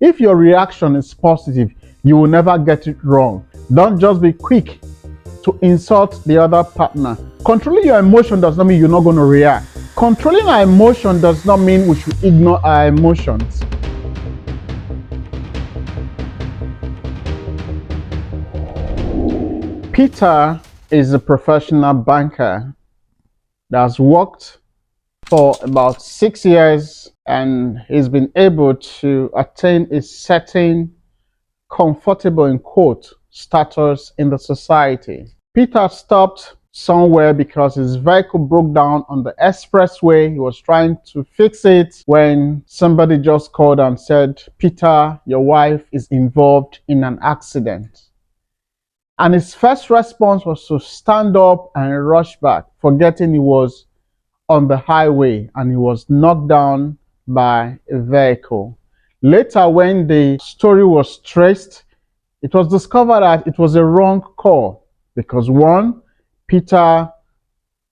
If your reaction is positive, you will never get it wrong. Don't just be quick to insult the other partner. Controlling your emotion does not mean you're not going to react. Controlling our emotion does not mean we should ignore our emotions. Peter is a professional banker that has worked for about 6 years, and he's been able to attain a certain comfortable, in quote, status in the society. Peter stopped somewhere because his vehicle broke down on the expressway. He was trying to fix it when somebody just called and said, "Peter, your wife is involved in an accident." And his first response was to stand up and rush back, forgetting he was on the highway and he was knocked down by a vehicle. Later, when the story was traced, it was discovered that it was a wrong call because one, Peter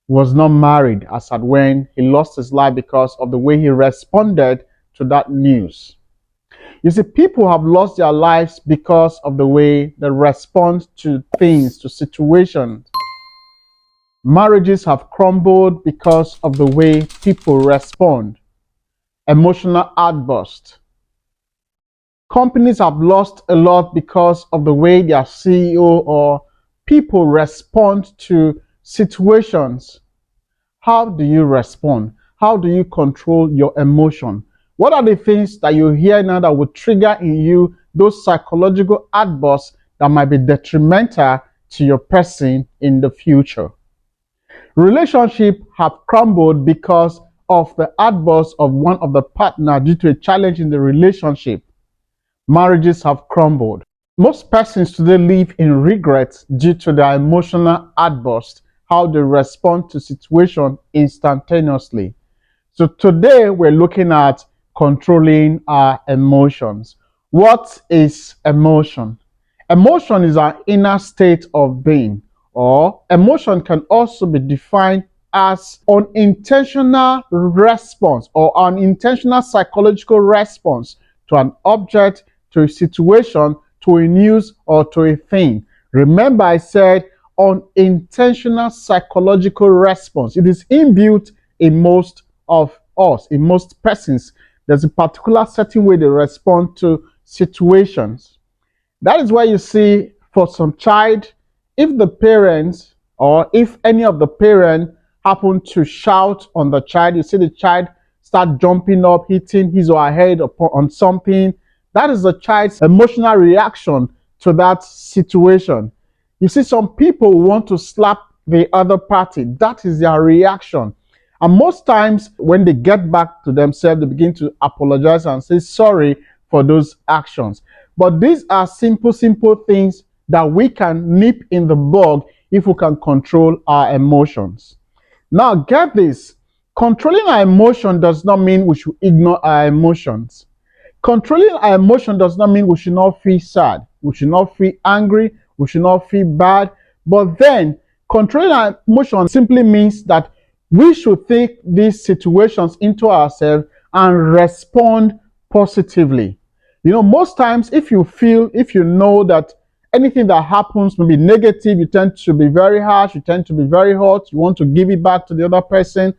was not married as at when he lost his life because of the way he responded to that news. You see, people have lost their lives because of the way they respond to things, to situations. Marriages have crumbled because of the way people respond. Emotional outburst. Companies have lost a lot because of the way their CEO or people respond to situations. How do you respond? How do you control your emotion? What are the things that you hear now that will trigger in you those psychological outbursts that might be detrimental to your person in the future? Relationships have crumbled because of the outbursts of one of the partner due to a challenge in the relationship. Marriages have crumbled. Most persons today live in regret due to their emotional outburst, how they respond to situation instantaneously. So today we're looking at controlling our emotions. What is emotion? Emotion is our inner state of being, or emotion can also be defined as unintentional response or unintentional psychological response to an object, to a situation, to a news, or to a thing. Remember, I said unintentional psychological response. It is inbuilt in most of us, in most persons. There's a particular certain way they respond to situations. That is why you see for some child, if the parents or if any of the parents happen to shout on the child, you see the child start jumping up, hitting his or her head on something. That is the child's emotional reaction to that situation. You see, some people want to slap the other party. That is their reaction. And most times, when they get back to themselves, they begin to apologize and say sorry for those actions. But these are simple things that we can nip in the bud if we can control our emotions. Now, get this. Controlling our emotion does not mean we should ignore our emotions. Controlling our emotion does not mean we should not feel sad, we should not feel angry, we should not feel bad. But then, controlling our emotion simply means that we should take these situations into ourselves and respond positively. You know, most times if you know that anything that happens may be negative, you tend to be very harsh, you tend to be very hot, you want to give it back to the other person.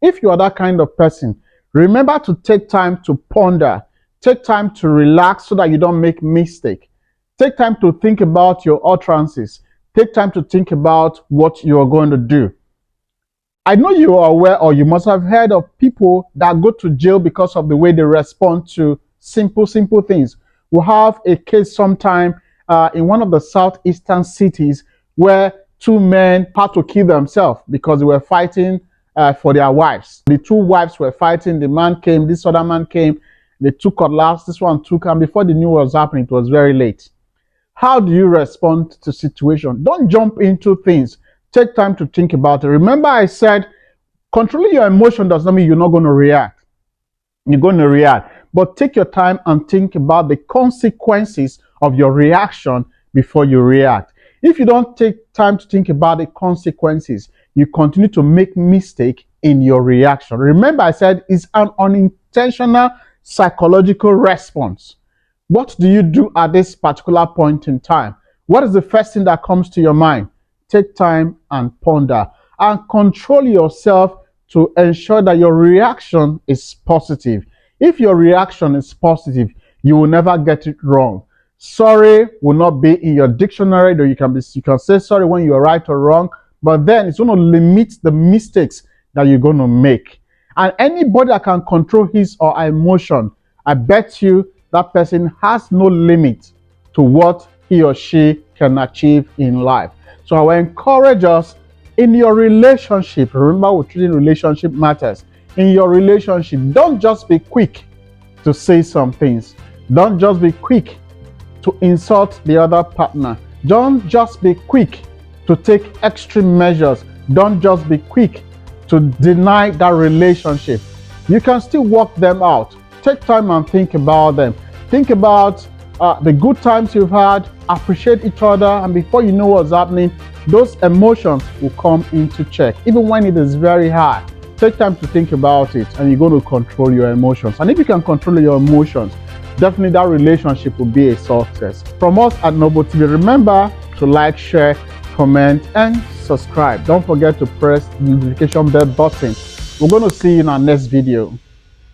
If you are that kind of person, remember to take time to ponder, take time to relax so that you don't make mistake. Take time to think about your utterances. Take time to think about what you are going to do. I know you are aware or you must have heard of people that go to jail because of the way they respond to simple things. We have a case sometime in one of the southeastern cities where two men had to kill themselves because they were fighting for their wives. The two wives were fighting. The man came, this other man came. They took cutlass, this one took, and before they knew what was happening, it was very late. How do you respond to situation? Don't jump into things. Take time to think about it. Remember, I said controlling your emotion does not mean you're not going to react. You're going to react. But take your time and think about the consequences of your reaction before you react. If you don't take time to think about the consequences, you continue to make mistake in your reaction. Remember, I said it's an unintentional psychological response. What do you do at this particular point in time? What is the first thing that comes to your mind? Take time and ponder and control yourself to ensure that your reaction is positive. If your reaction is positive, you will never get it wrong. Sorry will not be in your dictionary, though you can say sorry when you're right or wrong, but then it's going to limit the mistakes that you're going to make. And anybody that can control his or her emotion, I bet you that person has no limit to what he or she can achieve in life. So I will encourage us in your relationship. Remember, we're treating relationship matters. In your relationship, don't just be quick to say some things. Don't just be quick to insult the other partner. Don't just be quick to take extreme measures. Don't just be quick to deny that relationship. You can still work them out. Take time and think about them. Think about the good times you've had, appreciate each other, and before you know what's happening, those emotions will come into check. Even when it is very high, take time to think about it, and you're going to control your emotions. And if you can control your emotions, definitely that relationship will be a success. From us at Noble TV, remember to like, share, comment, and subscribe. Don't forget to press the notification bell button. We're going to see you in our next video.